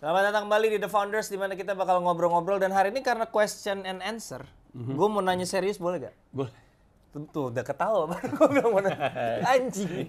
Selamat datang kembali di The Founders, di mana kita bakal ngobrol-ngobrol. Dan hari ini karena question and answer, gue mau nanya serius, boleh gak? Boleh. Tuh, udah ketawa baru gue bilang mau nanya. Anjing.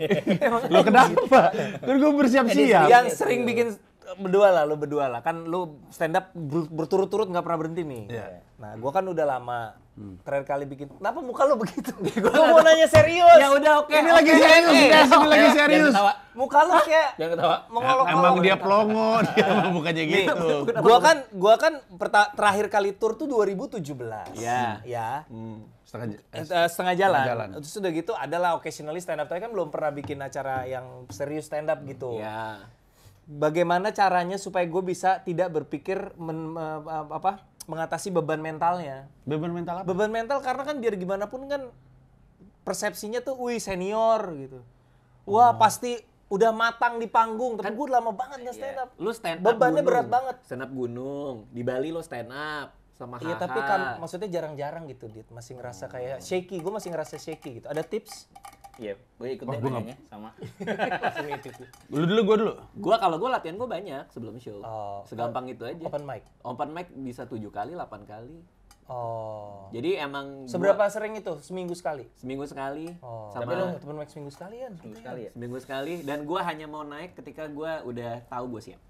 Lo kenapa? Kan gue bersiap-siap. Yang sering bikin berdua lah. Kan lu stand up berturut-turut gak pernah berhenti nih. Iya. Nah, gue kan udah lama terakhir kali bikin. Kenapa muka lu begitu? Gue mau nanya serius. Ya udah oke. Ini lagi serius, guys. Ini lagi serius. Jangan ketawa. Muka lu kayak Jangan ketawa. mengolok-olok. Emang dia pelongo, dia emang bukannya gitu. Gua kan terakhir kali tour tuh 2017. Ya. Ya. Setengah Setengah jalan. jalan. Terus udah gitu adalah occasionally stand up. Tapi kan belum pernah bikin acara yang serius stand up gitu. Ya. Bagaimana caranya supaya gue bisa tidak berpikir mengatasi beban mentalnya. Beban mental apa? Beban mental karena kan biar gimana pun kan persepsinya tuh wih senior gitu. Wah, pasti udah matang di panggung, tapi gue lama banget nggak stand up. Lu stand up Bebannya gunung. berat banget. Stand up gunung. Di Bali lu stand up sama Iya, HH. tapi kan maksudnya jarang-jarang gitu, Dit. Masih ngerasa kayak shaky. Gue masih ngerasa shaky gitu. Ada tips? Iya, gue ikut Wah, deh gua nanyanya sama. Langsung ikut. Lu dulu, gua dulu. Kalau gue latihan gue banyak sebelum show. Oh. Segampang itu aja. Open mic. Open mic bisa 7 kali, 8 kali. Oh. Jadi emang Seberapa sering itu? Seminggu sekali? seminggu sekali. Oh. Sama Tapi lu temen mic seminggu sekalian. Seminggu sekali ya. seminggu sekali dan gue hanya mau naik ketika gue udah tahu gue siap.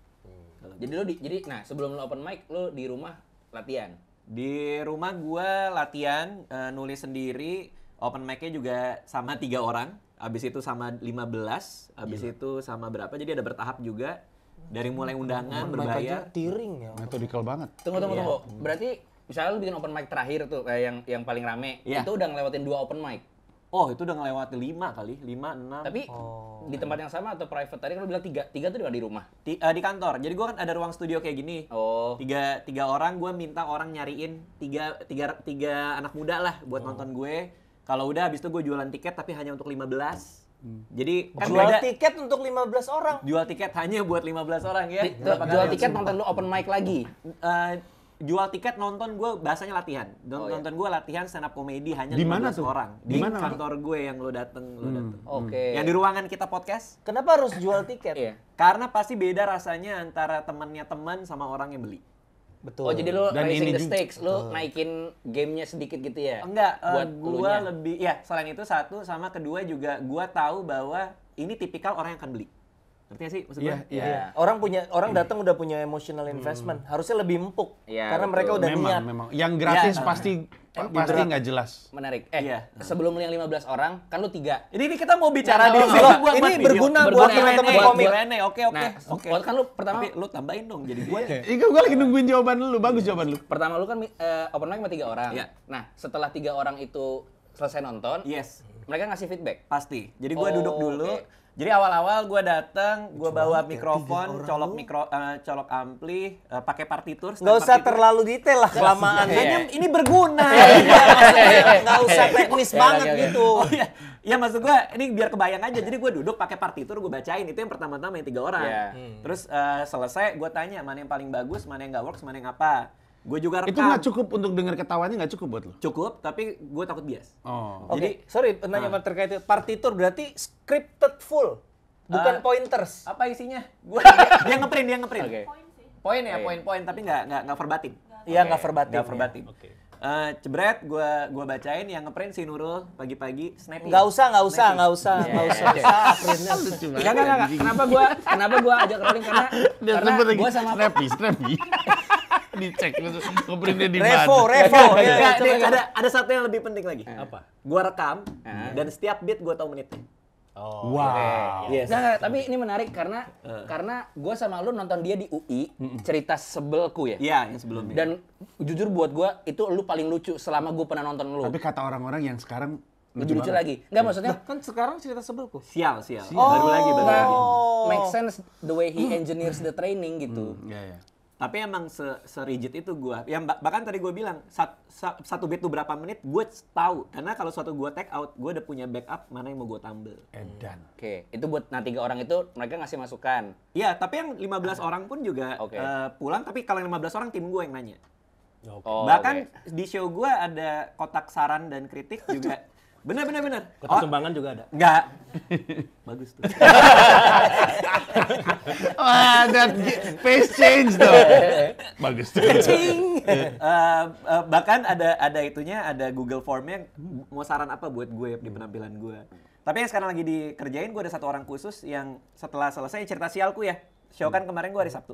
Jadi lu jadi sebelum lu open mic lu di rumah latihan. Di rumah gue latihan, nulis sendiri, open mic-nya juga sama 3 orang, habis itu sama 15, habis itu sama berapa, jadi ada bertahap juga, dari mulai undangan, Open mic aja berbayar. tiring ya. Metodikal banget. Tunggu. Berarti misalnya lu bikin open mic terakhir tuh yang paling rame, Iya. itu udah ngelewatin 2 open mic. Oh itu udah ngelewati 5 kali, 5, 6. Tapi di tempat yang sama atau private tadi kan lu bilang 3 tuh di rumah. Di kantor, jadi gue kan ada ruang studio kayak gini. Oh. Tiga orang, gue minta orang nyariin tiga anak muda lah buat nonton gue. Kalau udah habis itu gue jualan tiket tapi hanya untuk 15. Jadi kan Jual beda. tiket untuk 15 orang. Jual tiket hanya buat 15 orang ya. Jual tiket nonton lu open mic lagi. Jual tiket nonton gue bahasanya latihan. Nonton gue latihan stand up comedy hanya Di 15 mana tuh? orang. Di Di mana? kantor gue yang lo dateng. Oke. Yang di ruangan kita podcast. Kenapa harus jual tiket? Iya. Karena pasti beda rasanya antara temannya teman sama orang yang beli. Betul. Oh, jadi lu Dan raising ini the juga- stakes, lu naikin gamenya sedikit gitu ya? Enggak, buat gue elunya. lebih, ya selain itu satu, sama kedua juga gue tahu bahwa ini tipikal orang yang akan beli. Ngerti gak sih maksud gue? Iya. Iya. Orang datang udah punya emotional investment. Harusnya lebih empuk. Iya, Karena betul. mereka udah niat. Memang. Yang gratis Iya. pasti nggak jelas. Menarik. Iya. Sebelum lu yang 15 orang, kan lu 3. Ini kita mau bicara di Nah, sini Loh, buat ini video. berguna buat Berguna teman-teman buat- komik. Q&A, oke. Nah, kan lu pertama Tapi lu tambahin dong jadi gue. Iya, gue lagi nungguin jawaban lu. Bagus jawaban lu. pertama lu kan open mic sama 3 orang. Iya. Nah, setelah 3 orang itu selesai nonton, Yes, mereka ngasih feedback. pasti. Jadi gue Oh, duduk dulu. oke. Jadi awal-awal gue datang, gue bawa ya, mikrofon, colok ampli, pakai partitur. Nggak usah terlalu detail lah kelamaan. Iya. Ini berguna. Nggak usah teknis Oke, banget oke. gitu. Oh iya, ya maksud gue ini biar kebayang aja. Jadi gue duduk pakai partitur, gue bacain. Itu yang pertama-tama yang 3 orang. Iya. Terus selesai, gue tanya mana yang paling bagus, mana yang nggak works, mana yang apa. Gue juga rekam. Itu nggak cukup untuk dengar ketawanya, nggak cukup buat lu. Cukup, tapi gue takut bias. Oh. Oke, Jadi sorry nanya terkait itu. Partitur berarti scripted full, bukan pointers. apa isinya? Dia ngeprint. Oke. Poin ya, Oke. poin-poin, tapi nggak verbatim. Iya, nggak verbatim. Nggak verbatim. Jebret, gue bacain yang ngeprint si Nurul pagi-pagi snappy. Nggak usah. Iya, Printnya. Enggak. Kenapa gua ajak rolling karena gua sama Snappy. Dicek lu ngeprintnya di Revo. mana. Nggak, coba. Nih, ada satu yang lebih penting lagi. Apa? Gue rekam dan setiap beat gue tahu menitnya. Wow. Yes. Nggak, tapi ini menarik karena gua sama lu nonton dia di UI, cerita sebelku ya. Iya, yang sebelumnya. Dan jujur buat gua itu lu paling lucu selama gua pernah nonton lu. Tapi kata orang-orang yang sekarang Lebih lucu lagi. Enggak maksudnya Kan sekarang cerita sebelku. sial. Baru lagi. nggak make sense the way he engineers the training gitu. Iya. Tapi emang se-rigid itu gue. Yang bahkan tadi gue bilang, satu beat tuh berapa menit, gue tahu. Karena kalau suatu gue take out, gue udah punya backup mana yang mau gue tambah. Edan. Oke, itu buat 3 orang itu mereka ngasih masukan. Iya, tapi yang 15 orang pun juga Oke. pulang. Tapi kalau yang 15 orang, tim gue yang nanya. Oh, Bahkan oke. di show gue ada kotak saran dan kritik juga. Bener. Kota Sumbangan juga ada. Enggak. Bagus tuh. Wah, that face change tuh. Bagus tuh. Bahkan ada itunya, ada Google Form-nya mau saran apa buat gue di penampilan gue. Tapi yang sekarang lagi dikerjain, gue ada satu orang khusus yang setelah selesai cerita sialku ya. Show kan kemarin gue hari Sabtu.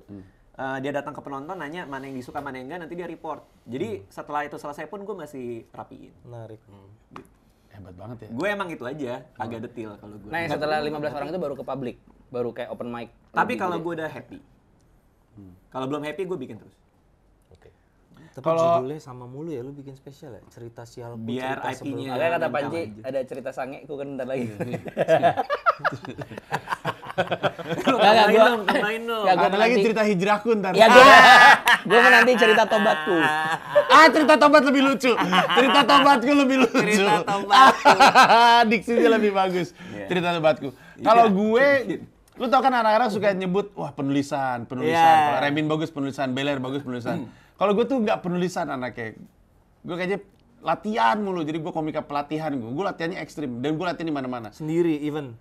Dia datang ke penonton nanya mana yang disuka mana yang enggak, nanti dia report. Jadi setelah itu selesai pun gue masih rapiin. Menarik. Hebat banget ya. Gue emang itu aja, agak detail kalau gue. Nah, yang setelah 15 orang itu baru ke publik, baru kayak open mic. Tapi Lebih kalau gede. gue udah happy. Kalau belum happy gue bikin terus. Tapi Kalau- judulnya sama mulu ya, lu bikin spesial ya? Cerita sialku, Biar cerita IP-nya sebelum- Makanya kata nempel Panji, aja. ada cerita sange, ku kan ntar lagi. Tambahin dong. Nggak, gua Ada lagi menanti- cerita hijrahku ntar. Ya gue menanti cerita tobatku. Cerita tobat lebih lucu. Cerita tobatku lebih lucu. Cerita tobatku. Diksinya lebih bagus. Iya. Cerita tobatku. Kalau gue, lu tau kan anak-anak suka nyebut, wah penulisan. Iya. Kalau Remin bagus penulisan, Beler bagus penulisan. Kalau gue tuh nggak penulisan anaknya. Gue kayaknya latihan mulu. Jadi gue komika pelatihan gue. Gue latihannya ekstrim dan gue latihan di mana-mana. Sendiri, even.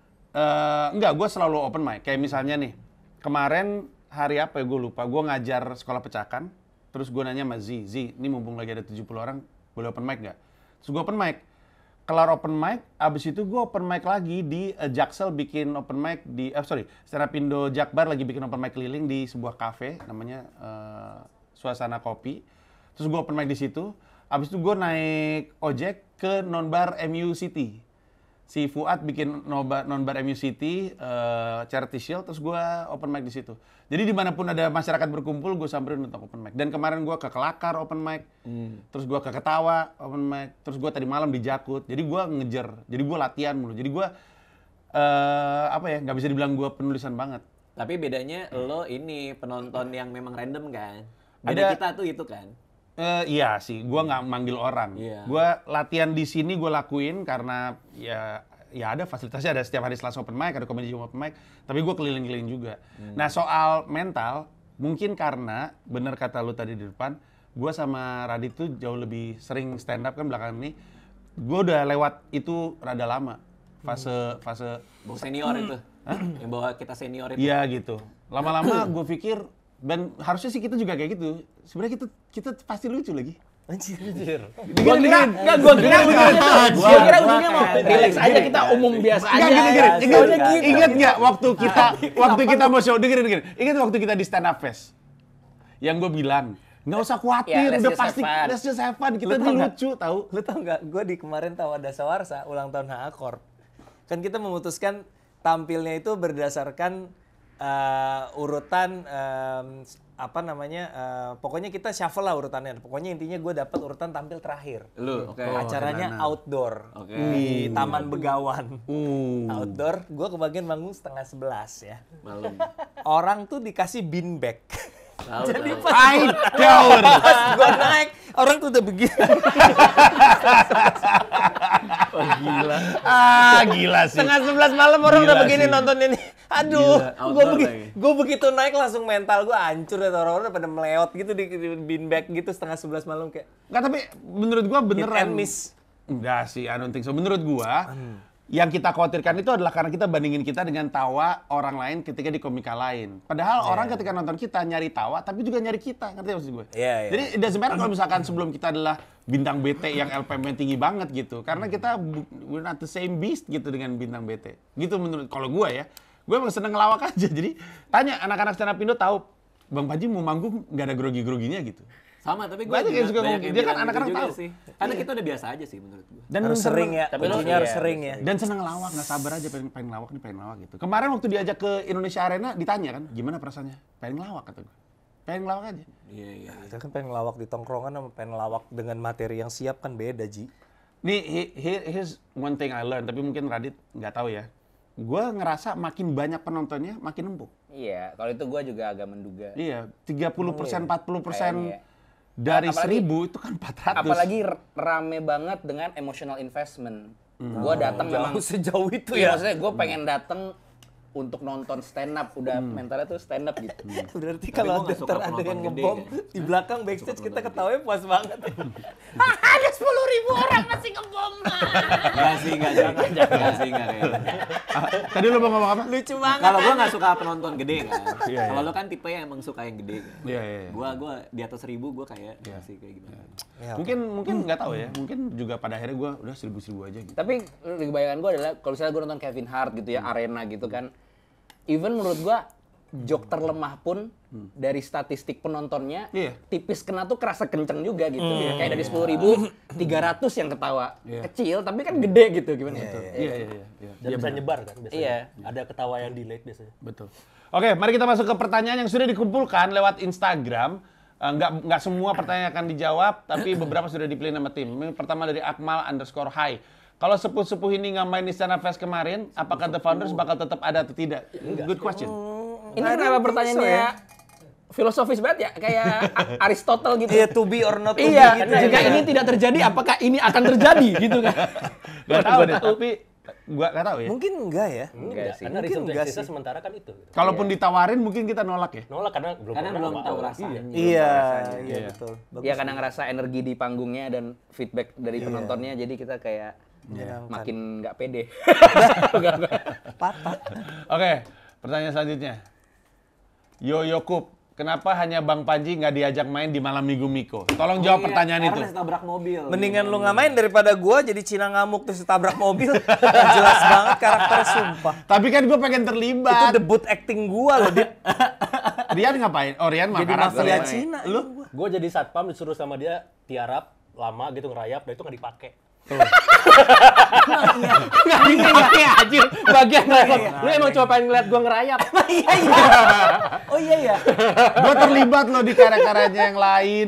Enggak, gue selalu open mic. Kayak misalnya nih, kemarin hari apa ya gue lupa. Gue ngajar sekolah pecakan, terus gue nanya sama Zi, ini mumpung lagi ada 70 orang, boleh open mic nggak? Terus gue open mic. Kelar open mic, abis itu gue open mic lagi di Jaksel bikin open mic di, Stand Up Indo Jakbar lagi bikin open mic keliling di sebuah cafe, namanya Suasana Kopi. Terus gue open mic di situ. Abis itu gue naik ojek ke nonbar MU City. Si Fuad bikin nonbar MU City, charity shield, terus gue open mic di situ. Jadi dimanapun ada masyarakat berkumpul, gue samperin untuk open mic. Dan kemarin gue ke Kelakar open mic, terus gue ke Ketawa open mic, terus gue tadi malam di Jakut. Jadi gue ngejar, jadi gue latihan mulu. Jadi gue nggak bisa dibilang gue penulisan banget. Tapi bedanya lo ini penonton yang memang random kan. Beda Ada- kita tuh itu kan. Iya sih, gue nggak manggil orang. Iya. Gue latihan di sini gue lakuin karena ya ada fasilitasnya, ada setiap hari Selasa open mic, ada komedi Jumat open mic. Tapi gue keliling-keliling juga. Nah soal mental, mungkin karena bener kata lu tadi di depan, gue sama Radit tuh jauh lebih sering stand up kan belakangan ini. Gue udah lewat itu rada lama, fase Bawa senior itu. Yang bawa kita senior itu. iya gitu. Lama-lama gue pikir, dan harusnya sih kita juga kayak gitu. Sebenarnya kita pasti lucu lagi. Anjir. Gua kira ujungnya mau relax aja, kita umum biasa aja. Ingat nggak waktu kita mau show, dengerin. Ingat waktu kita di stand up fest, yang gue bilang nggak usah khawatir, Ya, let's udah just pasti have fun. let's just have fun. Kita Lu tuh tau nggak? lucu tahu. Lu tau nggak? Gue di kemarin tahu ada Sawarsa ulang tahun HA Corp. Kan kita memutuskan tampilnya itu berdasarkan urutan pokoknya kita shuffle lah urutannya. Pokoknya intinya gue dapat urutan tampil terakhir. Lu, oke. Acaranya outdoor Oke. di Taman Begawan. Uh. Outdoor, gue kebagian manggung 10:30 ya. Malam. Orang tuh dikasih bean bag. Tahu, Jadi tahu. pas Daur. gue naik, orang tuh udah begini. Gila sih. 10:30 malam orang Gila udah begini sih. nonton ini. Aduh, Gila, outdoor lagi. gue begitu naik langsung mental gue hancur ya, orang-orang udah pada meleot gitu di beanbag gitu 10:30 malam kayak Nggak, tapi menurut gua hit beneran. and miss. Enggak sih, I don't think so. Menurut gua, yang kita khawatirkan itu adalah karena kita bandingin kita dengan tawa orang lain ketika di komika lain. Padahal orang ketika nonton kita nyari tawa, tapi juga nyari kita. Ngerti maksud gue? Iya, iya. Jadi it doesn't matter kalau misalkan sebelum kita adalah bintang BT yang LPM-nya tinggi banget gitu. Karena kita we're not the same beast gitu dengan bintang BT. Gitu menurut, kalau gua ya. Gue emang seneng ngelawak aja. Jadi tanya anak-anak stand up Indo tahu, Bang Panji mau manggung nggak ada grogi-groginya gitu. Sama, tapi gue Banyak yang suka ngomong, banyak yang dia kan bilang anak-anak gitu juga tahu. sih. Karena kita udah biasa aja sih menurut gue. Dan Harus sering ya, Tapi lu- kuncinya harus iya, sering ya. Dan seneng ngelawak, nggak sabar aja pengen ngelawak gitu. Kemarin waktu diajak ke Indonesia Arena ditanya kan, gimana perasaannya? Pengen ngelawak kata gue. Pengen ngelawak aja. Iya, iya. Kita kan pengen ngelawak di tongkrongan sama pengen ngelawak dengan materi yang siap kan beda, Ji. Nih, here's one thing I learned, tapi mungkin Radit nggak tahu ya. Gue ngerasa makin banyak penontonnya, makin empuk. Iya, kalau itu gue juga agak menduga. Iya, 30%, 40% Kayaknya ya. dari Apalagi- 1000 itu kan 400. Apalagi rame banget dengan emotional investment. Gue datang memang Jauh sejauh itu Iya, ya. maksudnya gue pengen datang untuk nonton stand up, udah mentalnya tuh stand up gitu. Berarti Tapi kalau gua nggak suka ada yang penonton gede, ngebom kan? di belakang backstage kita ketawanya puas banget. Ada 10.000 orang masih ngebom. Enggak sih, enggak sih, enggak kayaknya. Tadi lu mau ngomong apa? Lucu banget. Kalau gua nggak suka penonton gede kan. Iya, Kalau iya. lu kan tipe yang emang suka yang gede kan. Iya, iya, iya. Gua di atas 1.000 gua kayak masih kayak gimana. Ya, Mungkin nggak tahu ya. Mungkin juga pada akhirnya gue udah 1000 aja gitu. Tapi di bayangan gue adalah kalau misalnya gue nonton Kevin Hart gitu ya, arena gitu kan. Even menurut gue joke terlemah pun dari statistik penontonnya Iya. tipis kena tuh kerasa kenceng juga gitu. Kayak dari 10.000 300 yang ketawa. Iya. Kecil tapi kan gede gitu gimana itu. Iya. Dan bisa nyebar kan biasanya. Iya. Ada ketawa yang delayed biasanya. Betul. Oke, mari kita masuk ke pertanyaan yang sudah dikumpulkan lewat Instagram. Nggak semua pertanyaan akan dijawab, tapi beberapa sudah dipilih nama tim. Ini pertama dari Akmal_Hai. Kalau sepuh-sepuh ini nggak main di Istana Fest kemarin, apakah The Founders bakal tetap ada atau tidak? Good question. Ini kenapa pertanyaannya filosofis banget ya? Kayak Aristotle gitu. Iya, to be or not to be Iya, gitu. jika ini tidak terjadi, apakah ini akan terjadi gitu kan? Nggak tahu deh, tapi gua nggak tahu ya. Mungkin enggak ya. Enggak sih. Karena Mungkin reason enggak sisa sih. sementara kan itu. Kalaupun ditawarin mungkin kita nolak ya. Nolak karena belum Karena pernah belum sama tahu orang. rasanya. Iya, Iya. betul. Bagus. Iya, karena ngerasa energi di panggungnya dan feedback dari penontonnya, jadi kita kayak Menyenangkan. makin nggak pede. Patah. Oke, pertanyaan selanjutnya. Yo Yokup, kenapa hanya Bang Panji nggak diajak main di Malam Minggu Miko? Tolong jawab pertanyaan itu. Karena tabrak mobil. Mendingan lu nggak main daripada gua jadi Cina ngamuk terus ditabrak mobil. Jelas banget karakternya, sumpah. Tapi kan gue pengen Itu terlibat. debut acting gua loh, Dit. Rian ngapain? Oh, Rian mah Jadi karakter. mafia ya. Cina. Lu? Gue jadi satpam disuruh sama dia tiarap lama gitu ngerayap, dan itu nggak dipakai. Nggak dipakai anjir, bagian repot. Lu emang cuma pengen ngeliat gua ngerayap. Iya, iya. Oh iya ya. Gue terlibat loh di karya-karyanya yang lain.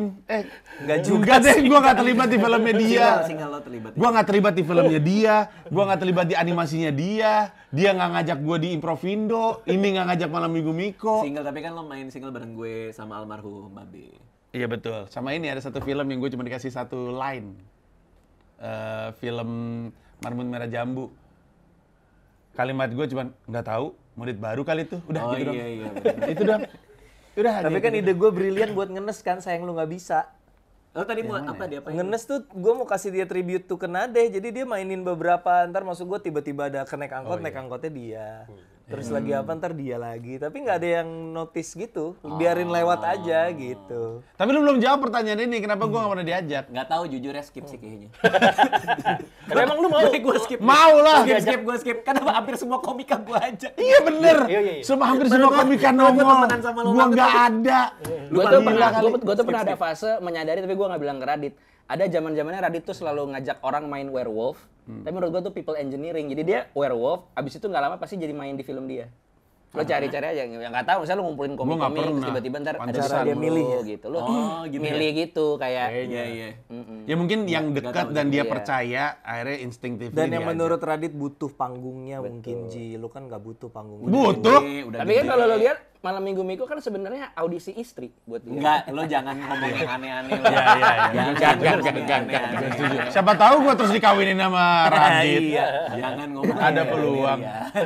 Nggak juga Enggak deh, gue nggak terlibat di filmnya dia. Single lo terlibat. Gue nggak terlibat di filmnya dia. Gue nggak terlibat di animasinya dia. Dia nggak ngajak gue di Improvindo. Ini nggak ngajak Malam Minggu Miko. Single, tapi kan lo main single bareng gue sama almarhum Babe. Iya betul. Sama ini ada satu film yang gue cuma dikasih satu line. Film Marmut Merah Jambu. Kalimat gue cuma nggak tahu. Murid baru kali itu. Udah Oh gitu dong. iya iya. bener. Itu dong. Udah aja. Tapi kan ide gue brilian buat ngenes kan, sayang lu nggak bisa. Lo tadi mau apa dia? Ngenes tuh gue mau kasih dia tribute to Kenade, jadi dia mainin beberapa, ntar maksud gue tiba-tiba ada naik angkot, naik angkotnya dia. Terus lagi apa, ntar dia lagi. Tapi nggak ada yang notice gitu, biarin lewat aja gitu. Tapi lu belum jawab pertanyaan ini. Kenapa gue nggak pernah diajak? Nggak tahu jujur ya, skip sih kayaknya. Tapi emang lu mau? Gue skip. Mau lah. Gue skip. Kenapa hampir semua komika gue aja. Iya bener. Iya. Semua hampir semua komika nongol. temenan sama lo Gua banget nggak tuh. ada. Gue tuh pernah ada fase menyadari tapi gue nggak bilang ke Radit. Ada zaman-zamannya Radit tuh selalu ngajak orang main werewolf. Tapi menurut gue tuh people engineering. Jadi dia werewolf, abis itu nggak lama pasti jadi main di film dia. Lo cari-cari aja, ya nggak tahu. Misalnya lo ngumpulin Gua nggak komik-komik, terus pernah. tiba-tiba ntar ada Pantesan. cara dia milih ya? gitu. Lo Oh, gitu milih gitu kayak. Iya iya. Ya mungkin yang dekat dan dia Iya. percaya akhirnya instinctively Dan yang diajak. menurut Radit butuh panggungnya mungkin, Ji. Lu kan nggak butuh panggung. Butuh. Udah Tapi kan kalau lo lihat Malam Minggu Miko kan sebenarnya audisi istri buat dia. Enggak, lo jangan ngomong yang aneh-aneh. Jangan. Setuju. Siapa tahu gua terus dikawinin sama Radit. Jangan ngomong. Ada peluang.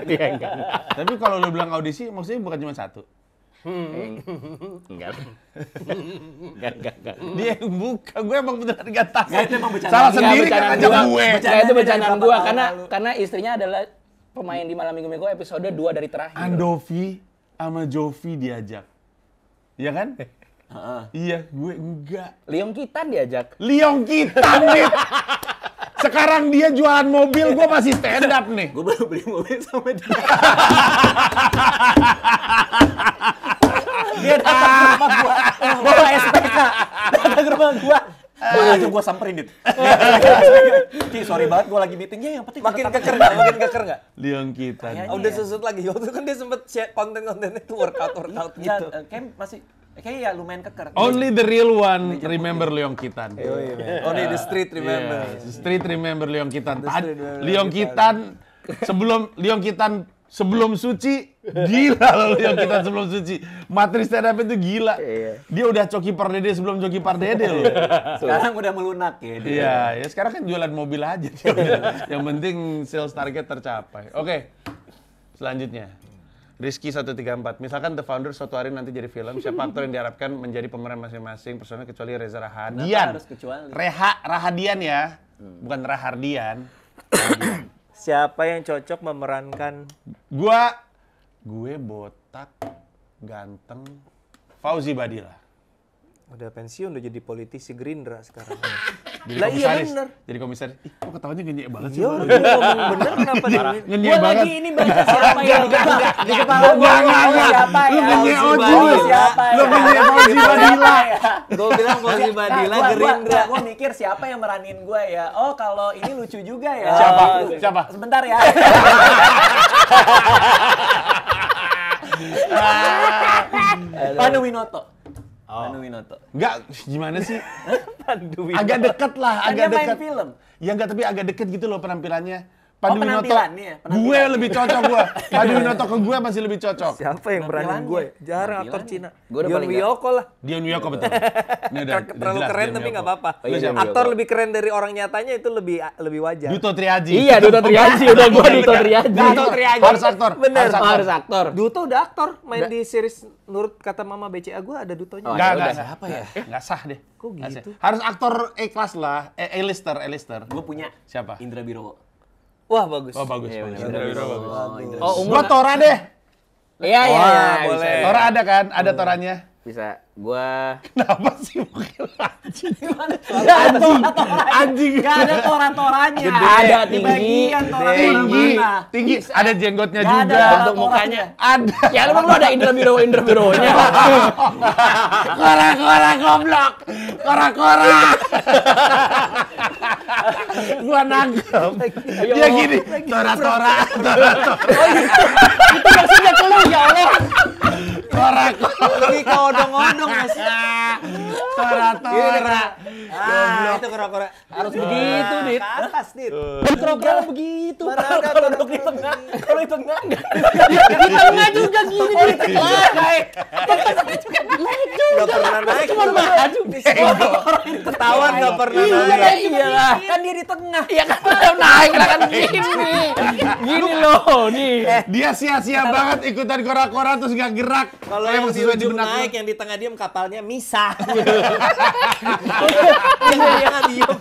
Iya, enggak. Tapi kalau lu bilang audisi maksudnya bukan cuma satu. Enggak. Dia yang buka, gue emang beneran gak tahu. Nggak, itu emang bercanda. Salah Nggak, sendiri kan bercandaan ngajak gua. gue. Nah, itu bercandaan Dari gua beberapa karena istrinya adalah pemain di Malam Minggu Miko episode 2 dari terakhir. Andovi sama Jovi diajak. Iya kan? Iya, gue enggak. Leong Kitan diajak. Liong Kitan nih. Sekarang dia jualan mobil, gue masih stand up nih. Gue baru beli mobil sama dia. Dia datang ke rumah gua, bawa SPK, datang ke rumah gua. Langsung gua samperin, Dit. Ci, sorry banget gua lagi meeting. Ya, yang penting Makin keker nggak? Makin keker nggak? Liong Kitan. Oh, udah susut lagi. Waktu itu kan dia sempet share konten-kontennya tuh workout gitu. Kayak masih kayak ya lumayan keker. Only the real one remember Liong Kitan. Only the street remember. Yeah, street remember Liong Kitan. street remember Liong Kitan sebelum suci gila loh Liong Kitan sebelum suci. Materi stand up itu gila. Dia udah Coki Pardede sebelum Coki Pardede loh. Sekarang udah melunak ya dia. Iya, ya sekarang kan jualan mobil aja. Yang penting sales target tercapai. Oke. Selanjutnya. Rizky 134. Misalkan The Founder suatu hari nanti jadi film, siapa aktor yang diharapkan menjadi pemeran masing-masing personel kecuali Reza Rahadian? harus kecuali? Rahadian ya, bukan Rahardian. Siapa yang cocok memerankan Gue botak, ganteng, Fauzi Badila. udah pensiun udah jadi politisi Gerindra sekarang. Jadi Lah iya komisaris. bener. Jadi komisaris. Ih, kok ketawanya ngenyek banget sih? Iya orang dia ngomong bener kenapa dia Ngenyek Gua banget. lagi ini baca siapa yang di kepala gua ngomong siapa Lu ya? ngenyek Fauzi Oji. Badila. Siapa ya? Lu ngenyek Fauzi Badila. Gua bilang Fauzi Badila Gerindra. Gue mikir siapa yang meranin gue ya. Oh kalau ini lucu juga ya. Siapa? Sebentar ya. Panu Winoto. Panu Winoto. Enggak, gimana sih? Pandu Agak deket lah, Kan agak dia main deket. film. Ya enggak, tapi agak deket gitu loh penampilannya. Pandu Winoto, penampilannya, gue lebih cocok gue. Pandu Winoto ke gue masih lebih cocok. Siapa yang beranin gue? Jarang aktor Cina. Gua udah Dion paling Wiyoko lah. Dion Wiyoko betul. Ini udah Terlalu jelas, keren Dion tapi Wiyoko. nggak apa-apa. Oh iya, Dion Aktor Wiyoko. lebih keren dari orang nyatanya itu lebih wajar. Duto Triaji. Iya, Duto Triaji udah gua Duto Triaji. Duto Triaji. Harus aktor. Bener. Harus aktor. Duto udah aktor, main di series Nurut Kata Mama BCA gue ada Dutonya. Oh, Enggak. siapa ya? Enggak sah deh. Kok Nggak gitu? sah. Harus aktor A-class lah. A-lister. Gue punya Siapa? Indra Birowo. Wah bagus. Oh bagus. bagus. Bagus. Oh, Gua Tora deh. Iya, iya, Wah, iya. boleh. bisa. Tora ada kan? Ada Toranya. Bisa. Gua Kenapa sih mungkin anjing? Anjing. Gak ada toran-torannya. Ada Di tinggi. bagian toran-toran Tinggi. mana? Tinggi. Ada jenggotnya Nggak juga. ada bentuk mukanya. Ada. Ya lu ada Indra Birowo-nya. Kora goblok. Kora. Gua nangkep. Dia gini. Tora. Itu maksudnya ke lu ya Allah. Kora. Lagi ke odong-odong mas. Tora. Itu kora-kora. Harus begitu, Dit. Ke atas, Dit. Kira-kira begitu. Mana ada Kalau di tengah. Kalau di tengah. Di tengah juga gini. Di tengah. Nggak pernah naik. Cuma maju. Ketahuan nggak pernah naik. Iya lah. Kan dia di tengah. Iya kan udah naik lah kan gini. Gini loh, nih. Dia sia-sia banget ikutan kora-kora terus nggak gerak. Kalau Emang yang di sesuai ujung benak lu. naik, yang di tengah diem kapalnya misah. Dia nggak diem.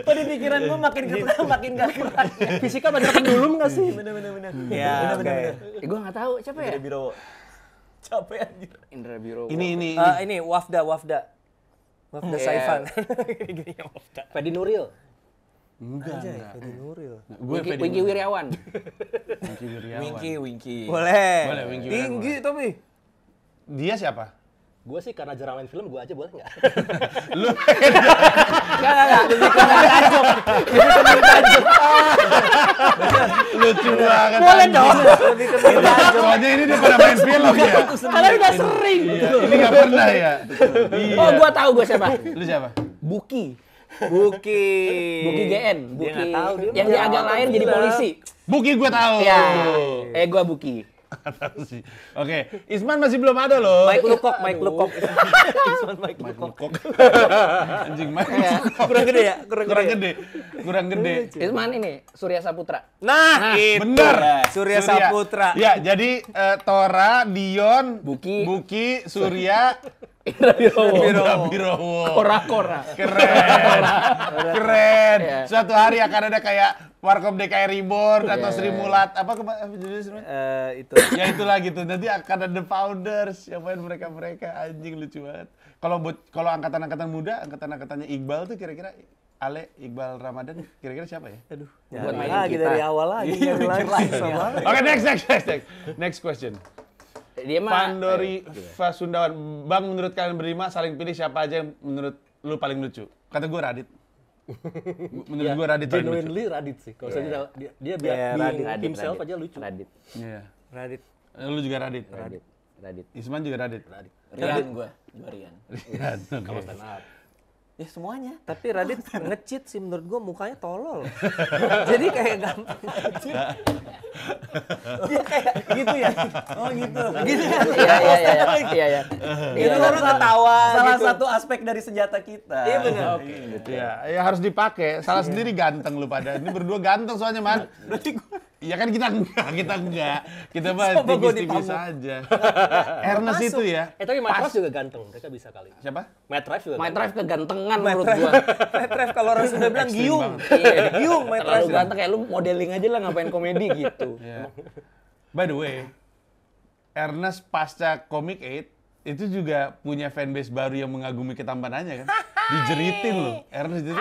Kok di pikiran gue makin ke tengah makin gak gerak. Fisika belajar pendulum gak sih? Bener. Ya, oke. Gua nggak tahu siapa ya. Indra Birowo. Capek anjir. Indra Birowo. Ini. Ini Wafda Saifan. Gini ya Wafda. Fedi Nuril. Enggak. Fedi Nuril. Gue Wingky Wiryawan. Wingky Wiryawan. Winky. Boleh. Wingky Tinggi tapi. Dia siapa? Gue sih karena jarang main film, gue aja boleh nggak? Lucu banget. Boleh dong. Lebih ke Nuril. Soalnya ini dia pada main film ya. Karena udah sering. Ini nggak pernah ya. Iya. Oh, gua tahu gua siapa. Lu siapa? Buki. Buki. Buki GN. Dia Buki. nggak tahu, dia Yang dia agak lain jadi polisi. Buki gue tahu. Iya. Gua Buki. Tahu sih. Oke, Isman masih belum ada loh. Mike Lukok. Isman Mike Lukok. Anjing Mike. Kurang gede ya? Kurang gede. Isman ini Surya Saputra. Nah, itu. Bener. Surya Saputra. Ya, jadi Tora, Dion, Buki. Surya, Indra Birowo. Indra Birowo. Kora-kora. Keren. Iya. Suatu hari akan ada kayak Warkop DKI Reborn atau Sri Mulat. Apa judulnya Sri Mulat? Itu. Ya itulah gitu. Nanti akan ada founders. Siapain mereka anjing lucu banget. Kalau angkatan-angkatan muda, angkatan-angkatannya Iqbal tuh kira-kira Ale, Iqbal Ramadan, kira-kira siapa ya? Aduh. Buat main lagi kita. dari awal lagi. Nyari lagi. Sama. Oke, next question. Dia mah Pandori Fasundawan. Bang, menurut kalian berlima saling pilih siapa aja yang menurut lu paling lucu? Kata gue Radit. Menurut gue Radit paling lucu. Genuinely Radit sih. Kalau saya dia biar Yeah, being Radit. himself aja lucu. Radit. Iya. Radit. Lu juga Radit. Radit. Isman juga Radit. Rian gue. Rian. Iya, Kalau stand up. Ya semuanya. Tapi Radit nge-cheat sih menurut gua mukanya tolol. Jadi kayak gampang. Dia kayak gitu ya. Oh gitu. Gitu ya. Iya. Itu orang ketawa Salah gitu. satu aspek dari senjata kita. Iya benar. Iya, ya harus dipakai. Salah sendiri ganteng lu pada. Ini berdua ganteng soalnya, Man. Berarti gue Ya kan kita enggak. Kita mah Coba gua tipis-tipis ditamu. aja. Ernest itu ya. Tapi Matt Rife juga ganteng, mereka bisa kali. Siapa? Matt Rife juga Matt ganteng. Rife kegantengan menurut gua. Matt Rife kalau orang sudah bilang Ekstrim giung. banget. Giung Matt Terlalu Rife. ganteng kayak lu modeling aja lah ngapain komedi gitu. Ya. By the way, Ernest pasca Comic 8 itu juga punya fanbase baru yang mengagumi ketampanannya kan. Dijeritin loh. Ernest itu.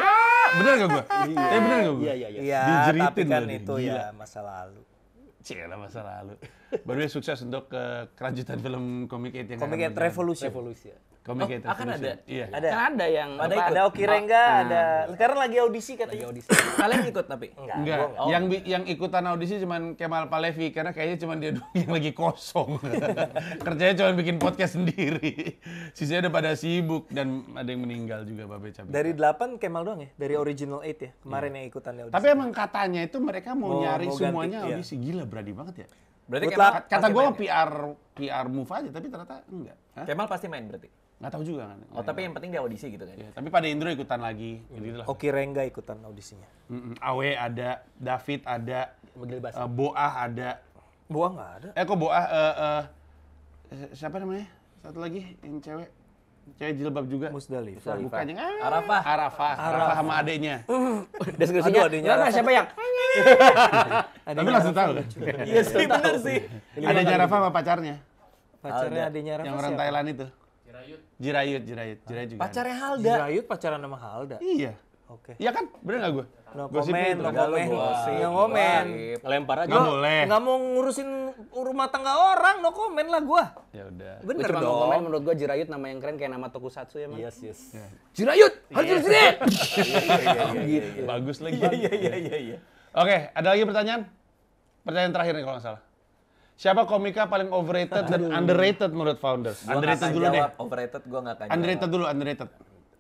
Bener gak gua? Bener gak gua? Iya. Iya, Dijeritin tapi kan loh, itu gila. ya masa lalu. Cielah masa lalu. Baru dia sukses untuk kelanjutan film Comic 8 yang Comic akan 8 berjalan. Revolution. Revolusi ya. Comic 8 akan Revolution. ada? Iya. Ada. Kan ada yang Ada Oki Rengga, ada. Sekarang lagi audisi katanya. Kalian ikut tapi? Enggak, yang ikutan audisi cuman Kemal Palevi karena kayaknya cuman dia doang yang lagi kosong. Kerjanya cuma bikin podcast sendiri. Sisanya udah pada sibuk dan ada yang meninggal juga Babe Cabe. Dari 8 Kemal doang ya? Dari original 8 ya? Kemarin yang ikutan audisi. Tapi emang katanya itu mereka mau nyari mau semuanya ganti, iya. audisi. Gila berani banget ya. Berarti Good Kemal luck. Kata pasti gue main, PR move aja tapi ternyata enggak. ya? Kemal pasti main berarti. Nggak tahu juga kan. Oh, tapi yang penting dia audisi gitu kan. Ya, tapi pada Indro ikutan lagi. Gitu lah. Oki Rengga ikutan audisinya. Awe ada, David ada, Magil Basi. Boah ada. Buah nggak ada. Kok Boah siapa namanya? Satu lagi yang cewek jilbab juga. Musdalifah. Bukan yang Arafah. Arafah sama adeknya. Deskripsinya. Aduh, adanya Enggak, Rafa. siapa yang? Tapi langsung tahu. Iya sih, benar sih. Adeknya Arafah sama pacarnya. Pacarnya adanya Rafa Yang orang siapa? Thailand itu. Jirayut juga. Pacarnya ada. Halda. Jirayut pacaran sama Halda. Iya. Oke. Iya kan? Bener nggak gue? No Gosipnya comment, itu. no Udah lu comment. gosip, Nggak ngomen. gosip. Ngelempar aja. Nggak boleh. Nggak mau ngurusin rumah tangga orang, no comment lah gua. Ya udah. Gue Bener cuma mau dong. komen menurut gue Jirayut nama yang keren kayak nama tokusatsu ya, Man. Yes. Jirayut, harus di sini. Bagus lagi. Iya. Oke, ada lagi pertanyaan? Pertanyaan terakhir nih kalau nggak salah. Siapa komika paling overrated dan underrated menurut founders? Gua Underrated nggak akan dulu deh. jawab. Overrated gue nggak akan Underrated jawab. dulu, underrated.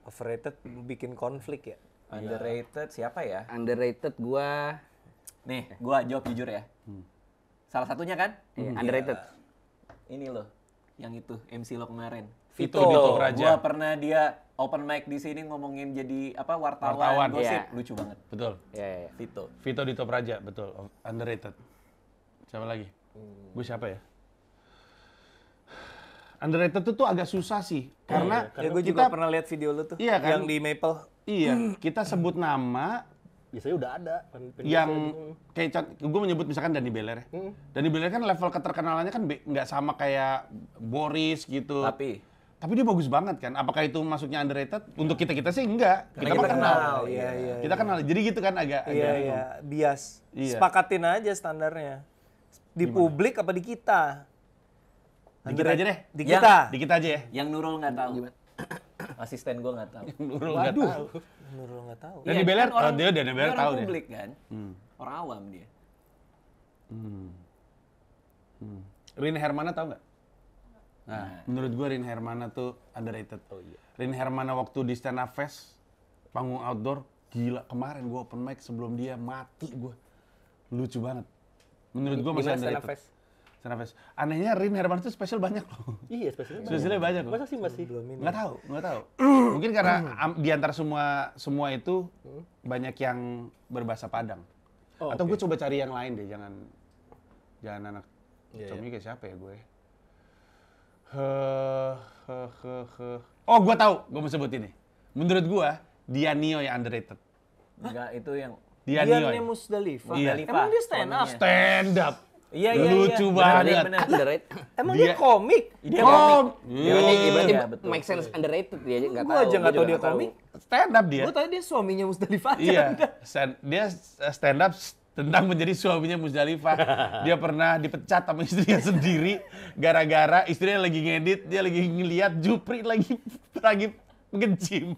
Overrated bikin konflik ya. Underrated siapa ya? Underrated gue, Nih, gue jawab jujur ya. Salah satunya kan? underrated. Ini loh, yang itu MC lo kemarin. Vito Dito Praja. Gua pernah dia open mic di sini ngomongin jadi apa wartawan, Wartawan, gosip, iya. lucu banget. Betul. Ya. Vito. Vito Dito Praja, betul. Underrated. Siapa lagi? Gue siapa ya? Underrated itu tuh agak susah sih. Karena Ya gue juga pernah lihat video lu tuh. Iya kan? Yang di Maple. iya, kita sebut nama Biasanya udah ada. yang kayak gue menyebut misalkan Dani Beler ya. Dani Beler kan level keterkenalannya kan nggak sama kayak Boris gitu. Tapi dia bagus banget kan. Apakah itu masuknya underrated? Untuk kita sih enggak. Kita mah kenal. Iya. Kita kenal. Jadi gitu kan agak Iya. Bias. Iya. Sepakatin aja standarnya. Di publik apa di kita? Di kita aja deh. Di Ya. kita. Di kita aja ya. Yang Nurul nggak tahu. Asisten gue nggak tahu. Nurul nggak tahu. Nurul nggak tahu. Dani Iya, Beler, kan orang- dia Dani Beler dia tahu orang deh. publik kan. Orang awam dia. Rin Hermana tahu nggak? Nah, menurut gue Rin Hermana tuh underrated. Rin Hermana waktu di Stand Up Fest, panggung outdoor, gila. Kemarin gue open mic sebelum dia mati gue. Lucu banget. Menurut gue masih underrated. Stand Up Fest. Anehnya Rin Hermana tuh spesial banyak loh. Iya, spesialnya. Spesialnya banyak loh. Masa sih masih? Nggak tahu. Mungkin karena di antara semua itu banyak yang berbahasa Padang. Atau gue coba cari yang lain deh, jangan anak Comi kayak siapa ya gue? Oh, gue tahu, gue mau sebut ini. Menurut gue, Dianio yang underrated. Enggak, itu yang Dianio. Dian Musdalifah. Iya. Emang dia stand up? Stand up. Iya. Lucu Benar, banget. benar. Underrated. Emang Dia- dia komik? Dia komik. Berarti Iya, betul. make sense underrated dia nggak tahu. Gue aja nggak Gua tahu juga dia nggak tahu. komik. Stand up dia. Gue tahu dia suaminya Musdalifah aja. Iya, dia stand up tentang menjadi suaminya Musdalifah. Dia pernah dipecat sama istrinya sendiri gara-gara istrinya lagi ngedit, dia lagi ngeliat Jupri lagi nge-gym.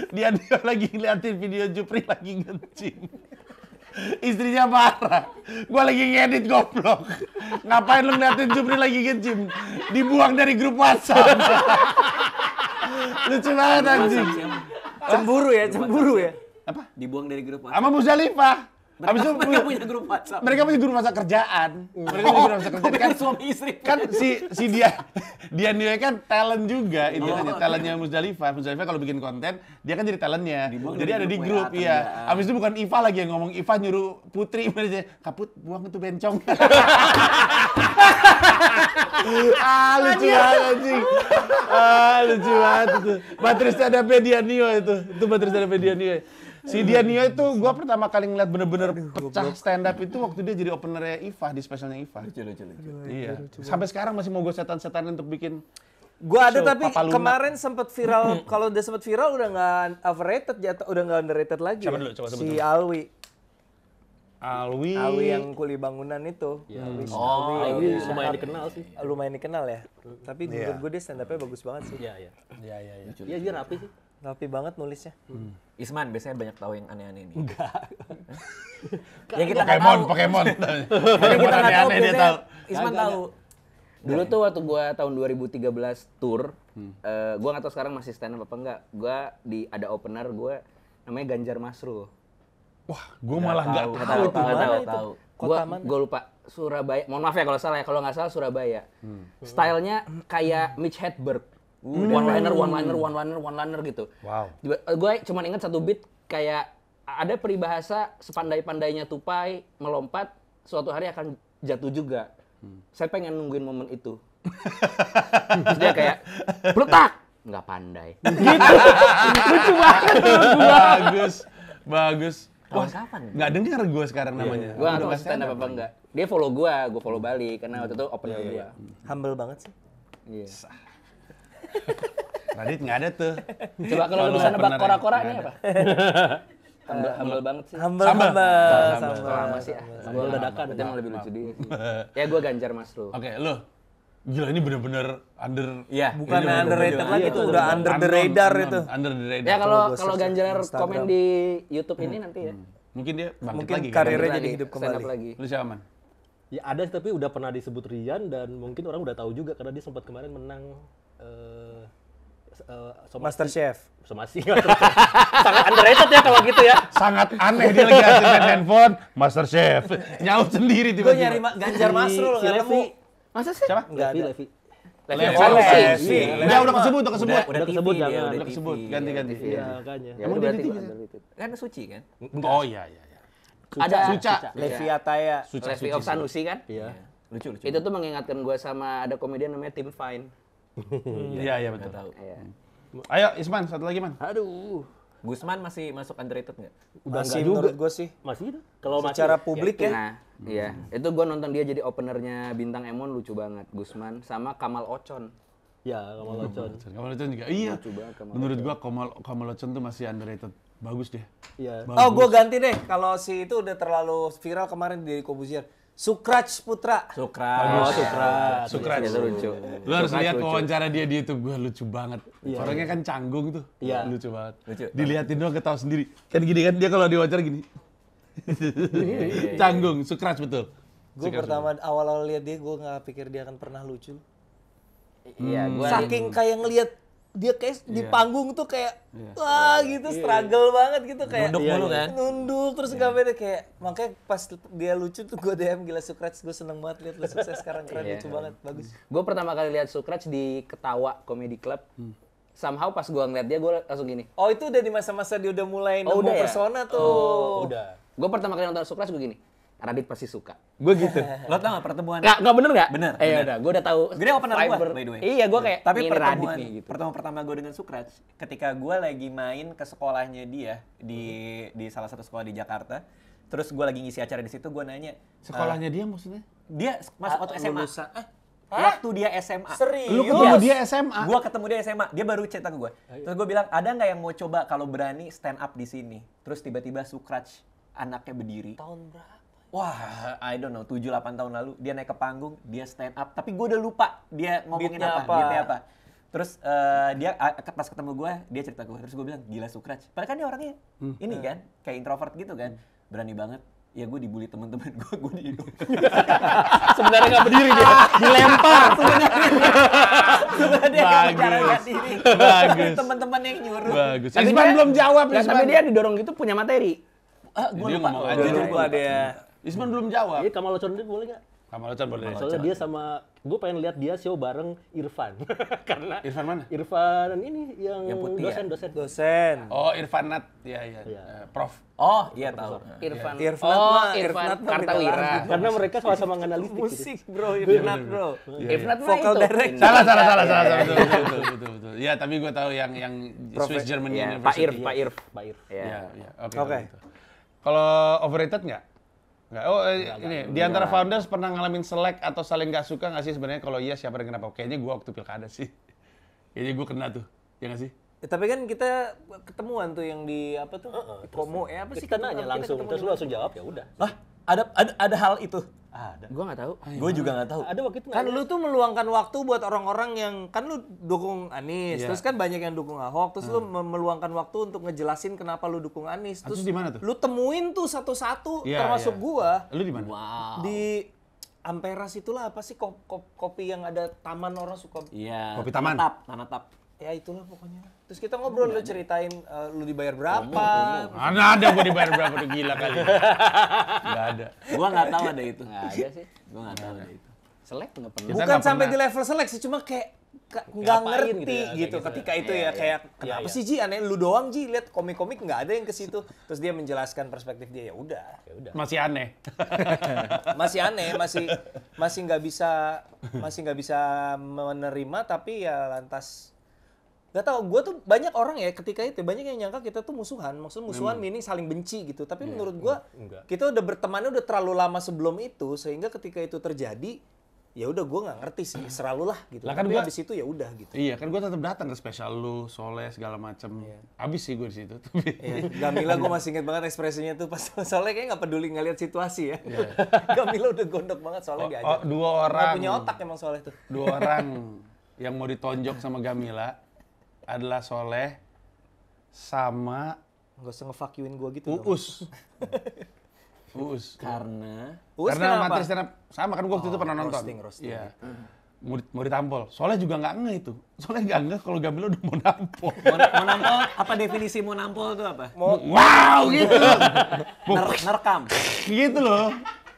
Dia lagi ngeliatin video Jupri lagi nge-gym. Istrinya marah. Gua lagi ngedit goblok. Ngapain lu ngeliatin Jupri lagi nge-gym? Dibuang dari grup WhatsApp. Lucu banget anjing. Cemburu ya. Apa? Apa? Dibuang dari grup WhatsApp. Sama Musdalifah. Habis itu Mereka punya grup WhatsApp. mereka punya guru masa kerjaan. Mereka punya guru masa kerjaan kan suami istri. kan si dia Nioy kan talent juga intinya talentnya Musdalifah kalau bikin konten dia kan jadi talentnya jadi ada di grup iya abis itu bukan Iva lagi yang ngomong Iva nyuruh Putri Kaput buang itu bencong lucu banget anjing lucu banget itu Batris ada Dian Nioy itu Batris ada Dian Nioy. Si Dian Nioy itu gue pertama kali ngeliat bener-bener pecah stand up itu waktu dia jadi openernya Iva di spesialnya Iva. Lucu. Iya. Sampai sekarang masih mau gue setan-setan untuk bikin. Gua ada So, tapi Papa Luna. kemarin sempat viral. Kalau udah sempat viral udah nggak overrated udah nggak underrated lagi. Siapa ya. dulu? Coba sebut si dulu. Alwi. Alwi yang kuli bangunan itu. Alwi Ini lumayan dikenal sih. lumayan dikenal ya. Tapi menurut gue dia stand up-nya bagus banget sih. Iya. Iya, dia rapi sih. Rapi banget nulisnya. Isman biasanya banyak tahu yang aneh-aneh nih. Enggak. Yang kita nggak tahu. Pokemon. Yang kita nggak tahu Aneh-aneh dia biasanya tahu. Isman tahu. Dulu tuh waktu gua tahun 2013 tour, gua nggak tahu sekarang masih stand up apa enggak. Gua ada opener gua namanya Ganjar Masrul. Wah, gue malah nggak Nggak tahu. tahu. Gua lupa Surabaya. Mohon maaf ya kalau salah ya. Kalau nggak salah Surabaya. Stylenya kayak Mitch Hedberg. One liner gitu. Wow. Gue cuma ingat satu beat kayak ada peribahasa sepandai-pandainya tupai melompat suatu hari akan jatuh juga. Saya pengen nungguin momen itu. Terus dia kayak bletak, nggak pandai. Gitu. Lucu banget. Bagus. Wah, kapan? Nggak dengar gue sekarang namanya. Gue nggak tahu Udah stand up apa enggak. Dia follow gue follow balik karena waktu itu opener gue. Humble banget sih. Iya. Radit nggak ada tuh. Coba kalau lu bisa nebak opener kora-kora nggak ini ada. apa? Humble banget sih. Humble. Lama sih ah. Sambal dadakan. Itu emang lebih lucu dia sih. Ya gue Ganjar Masrul. Oke, lo. Gila ini bener-bener under. Iya. Bukan Ini underrated lagi itu tuh, udah under the radar itu. Under the radar. Ya Coba gua kalau search Ganjar Instagram. komen di YouTube ini nanti ya. Mungkin dia bangkit Mungkin lagi. karirnya kan? jadi hidup stand up kembali. lagi. Lu siapa man? Ya ada tapi udah pernah disebut Rian dan mungkin orang udah tahu juga karena dia sempat kemarin menang Master Chef. Somasi. Sangat underrated ya kalau gitu ya. Sangat aneh dia lagi asik main handphone, Master Chef. Nyaut sendiri Gue tiba-tiba. nyari Ganjar Masrul Si nggak Levi. nemu. Masa sih? Siapa? Nggak ada. Levi. Levi. Udah kesebut, udah kesebut. Udah Udah TV kesebut, dia, jangan. udah Udah TV. kesebut, ganti-ganti. Iya, makanya. Ya Emang itu dia berarti di TV? underrated. Kan suci kan? Oh iya. Ada Suca. Levi Ataya. Levi of Sanusi kan? Iya. Lucu. Itu tuh mengingatkan gue sama ada komedian namanya Tim Fine. Iya betul. Tahu. Iya. Ayo Isman, satu lagi man. Aduh. Gusman masih masuk underrated nggak? Udah Masih enggak juga. menurut gue sih. Masih dah. Kalau masih Secara publik ya. Nah, iya. Itu gue nonton dia jadi openernya Bintang Emon lucu banget. Gusman sama Kamal Ocon. Ya, Kamal Ocon. Kamal Ocon juga. Iya. Lucu banget Kamal Menurut gua Kamal Ocon tuh masih underrated. Bagus dia. Iya. Oh, gue ganti deh. Kalau si itu udah terlalu viral kemarin di Kobuzier. Sukraj Putra. Sukra. Sukrat. Itu lucu. Lu harus lihat wawancara dia di YouTube, gua lucu banget. Iya. Orangnya kan canggung tuh. Iya. Lucu banget. Lucu. Dilihatin doang ketawa sendiri. Kan gini kan dia kalau di wawancara gini. Canggung, Sukrat betul. Gue pertama awal-awal lihat dia, gue nggak pikir dia akan pernah lucu. Iya, gue Saking kayak ngelihat dia kayak di panggung tuh kayak wah gitu struggle banget gitu kayak Nunduk mulu kan? nunduk terus nggak beda kayak makanya pas dia lucu tuh gue DM gila Sukraj, gue seneng banget lihat lu sukses sekarang keren lucu banget bagus. gue pertama kali lihat Sukraj di Ketawa Comedy Club. Somehow pas gue ngeliat dia, gue langsung gini. Oh itu udah di masa-masa dia udah mulai nemu udah ya? persona tuh. Oh, udah. Gue pertama kali nonton Sukraj gue gini. Radit pasti suka. Gue gitu. Lo tau nggak pertemuan? Nggak bener nggak? Bener, Eh bener. udah, gue udah tahu. Gede opener gua, fiber. by the way. Iya, gue kayak Tapi ini Radit pertemuan nih gitu. pertama gue dengan Sukraj, ketika gue lagi main ke sekolahnya dia di salah satu sekolah di Jakarta, terus gue lagi ngisi acara di situ, gue nanya, Sekolahnya dia maksudnya? dia masuk waktu SMA. lulusan. Waktu dia SMA. Serius? Lu ketemu dia SMA? Gue ketemu dia SMA, dia baru cerita ke gue. Terus gue bilang, ada nggak yang mau coba kalau berani stand up di sini? Terus tiba-tiba Sukraj anaknya berdiri. Tahun berapa? Wah, I don't know, 7-8 tahun lalu dia naik ke panggung, dia stand up, tapi gue udah lupa dia ngomongin Beatnya apa? beatnya apa. Terus dia pas ketemu gue, dia cerita ke gue, terus gue bilang, gila Sukraj. Padahal kan dia orangnya ini kan, kayak introvert gitu kan, berani banget. Ya gue dibully teman-teman gue di Sebenarnya nggak berdiri dia, dilempar. sebenarnya dia nggak bicara Bagus. diri. Bagus. Teman-teman yang nyuruh. Bagus. Tapi Isman dia- belum jawab Nggak, Isman. tapi dia didorong gitu punya materi. Gua Dia lupa. ngomong Oh, aja. Lupa dia. Isman belum jawab. Iya, Kamal Ocon boleh nggak? Kamal Ocon boleh. Soalnya dia sama, gue pengen lihat dia show bareng Irfan. Karena Irfan mana? Irfan ini yang putih ya? dosen. Dosen. Oh, Irfan Nat. Iya. Prof. Oh, iya tahu. Irfan. Irfan Oh, mah- Irfan Irfan mah Kartawira. beda Karena mereka sama-sama analistik. gitu. Musik bro, Irfan bro. Irfan mah Vocal itu. direct. Salah. Betul. Ya, tapi gue tahu yang Swiss German Iya, University. Pak Irf. Pak Ir. Iya. Iya. Oke. Oke. Gitu. Kalau overrated nggak? Nggak. Oh, ini di antara founders pernah ngalamin selek atau saling nggak suka nggak sih sebenarnya? Kalau iya siapa dan kenapa? Kayaknya gue waktu pilkada sih. Kayaknya gue kena tuh. Ya nggak sih? Ya, tapi kan kita ketemuan tuh yang di apa tuh? Promo apa sih? Kita nanya langsung, terus lu langsung jawab, ya udah. Hah? Ada hal itu? Ada. Gua nggak tahu. Gue juga nggak tahu. Ada waktu itu Kan nanya. lu tuh meluangkan waktu buat orang-orang yang kan lu dukung Anies, Iya. terus kan banyak yang dukung Ahok, terus lu meluangkan waktu untuk ngejelasin kenapa lu dukung Anies. Terus di mana tuh? Lu temuin tuh satu-satu, Iya, termasuk iya. gua Lu di mana? Wow. di Amperas itulah apa sih kopi yang ada taman orang suka. Iya. Kopi Taman. Tanatap. Ya itulah pokoknya. Terus kita ngobrol, lu ceritain lu dibayar berapa. Ada gue dibayar berapa tuh gila kali. Nggak ada. Gua nggak tahu ada itu. Nggak ada sih. Gua nggak tahu ada itu. Selek nggak pernah. Kita Bukan nggak sampai pernah. di level seleksi, cuma kayak nggak Ngapain ngerti gitu ya, kayak gitu gitu ketika ya. itu ya kayak kenapa Iya. sih Ji aneh lu doang Ji lihat komik-komik nggak ada yang ke situ, terus dia menjelaskan perspektif dia, ya udah Ya udah. Masih aneh. masih aneh, masih nggak bisa menerima, tapi ya lantas nggak tahu. Gue tuh banyak orang ya ketika itu banyak yang nyangka kita tuh musuhan, maksudnya musuhan meaning saling benci gitu, tapi menurut gue enggak. kita udah bertemannya udah terlalu lama sebelum itu, sehingga ketika itu terjadi ya udah gue nggak ngerti sih, seralu lah gitu. Lah kan Tapi gua- habis itu ya udah gitu. Iya kan gue tetap datang ke spesial lu, Soleh segala macem. Abis sih gue di situ. Tapi Iya, Gamila gue masih inget banget ekspresinya tuh pas soalnya kayak nggak peduli ngeliat situasi ya. Gamila udah gondok banget soalnya diajak. dua Nggak orang. punya otak emang Soleh tuh. Dua orang yang mau ditonjok sama Gamila adalah Soleh sama Gak usah nge-fuck-in gue gitu dong. Uus. Uus. Karena Uus Karena kenapa? materi stand up sama kan gue waktu itu pernah nonton. roasting. Iya. Mau ditampol. Soleh juga nggak ngeh itu. Soleh nggak ngeh kalau Gamila udah mau nampol. mau nampol, apa definisi mau nampol itu apa? Wow gitu. Nerekam. Gitu loh.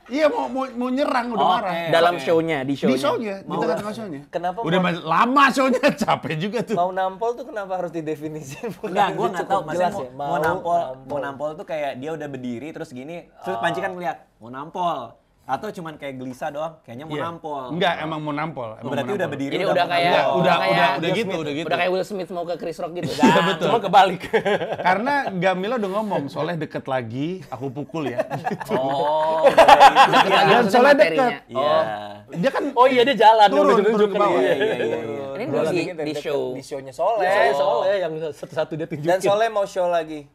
Iya mau nyerang udah marah. Dalam show-nya, di Di show-nya. show-nya, di tengah-tengah show-nya. Kenapa Udah lama show-nya, capek juga tuh. mau nampol tuh kenapa harus didefinisikan? Enggak, gue nggak tahu. Maksudnya Jelas ya? mau nampol tuh kayak dia udah berdiri terus gini, terus Panci kan ngeliat mau nampol, atau cuman kayak gelisah doang, kayaknya mau Iya. nampol. Enggak, emang mau nampol. Oh, berarti udah berdiri. Ini udah kayak Udah kayak gitu, udah gitu. Udah kayak Will Smith mau ke Chris Rock gitu. Iya, betul. Cuma kebalik. Karena Gamila udah ngomong, Soleh deket lagi, aku pukul ya. Oh, Deket lagi Dan maksudnya soalnya materinya. deket. iya. Dia kan Oh iya, dia jalan. Turun, udah turun tunjuk ke kan bawah. dia. Iya. Ini Gua lagi di, inget dari di deket- show. Di show-nya Soleh. Soalnya yang satu-satu dia tunjukin. Dan Soleh mau show lagi.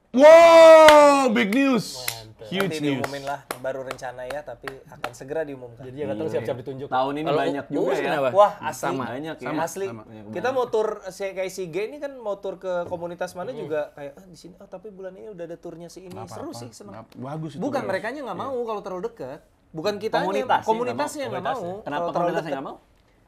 wow, big news. Huge Nanti news. diumumin lah, baru rencana ya, tapi akan segera diumumkan. Jadi yang datang siap-siap ditunjuk. Tahun ini Kalau banyak Uus juga ya. kenapa? Wah, asli. Sama. Banyak ya. Sama. Asli. Sama. Kita mau tur kayak si G ini kan mau tur ke komunitas mana juga kayak di sini tapi bulan ini udah ada turnya si ini. Seru sih, seneng. Bagus itu. Bukan merekanya nggak mau kalau terlalu dekat. Bukan kita Komunitasnya nggak mau. Kenapa Kalau terlalu komunitasnya dekat. nggak mau?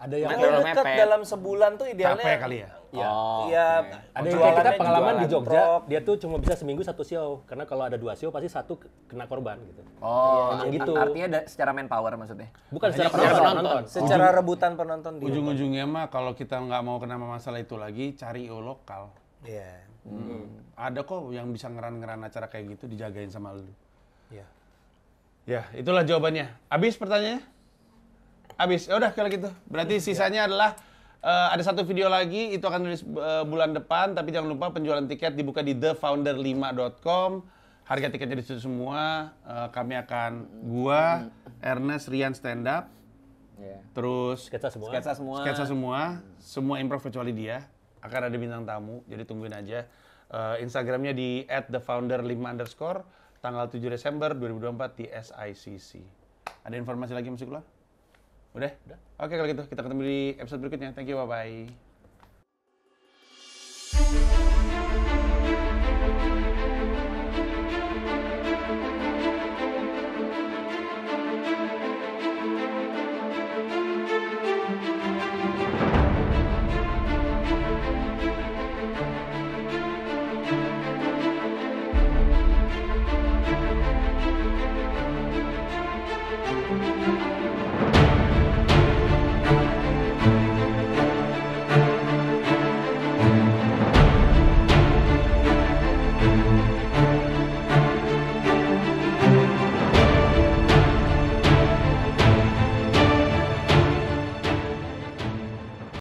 Ada yang Kalau Terlalu dekat mepet. dalam sebulan tuh idealnya. Capek kali ya. Oh, Iya. ada yang kayak kita pengalaman di jualan Jogja, prop. dia tuh cuma bisa seminggu satu show. Karena kalau ada 2 show pasti satu kena korban gitu. Oh, Emang gitu. artinya secara manpower maksudnya. Bukan secara penonton. penonton. Secara rebutan penonton di Ujung-ujungnya mah kalau kita nggak mau kena masalah itu lagi, cari IO lokal. Iya. Ada kok yang bisa ngeran-ngeran acara kayak gitu dijagain sama lu. Iya. Ya, itulah jawabannya. Habis pertanyaannya? Habis. Ya udah kalau gitu. Berarti sisanya adalah ada satu video lagi, itu akan rilis bulan depan, tapi jangan lupa penjualan tiket dibuka di thefounder5.com. Harga tiketnya di situ semua. Kami akan Ernest, Rian stand up, Iya. terus Sketsa semua. sketsa semua improv kecuali dia. Akan ada bintang tamu, jadi tungguin aja. Instagramnya di @thefounder5_ tanggal 7 Desember 2024 di SICC. Ada informasi lagi masuk keluar? Udah? Oke kalau gitu, kita ketemu di episode berikutnya. Thank you, bye-bye.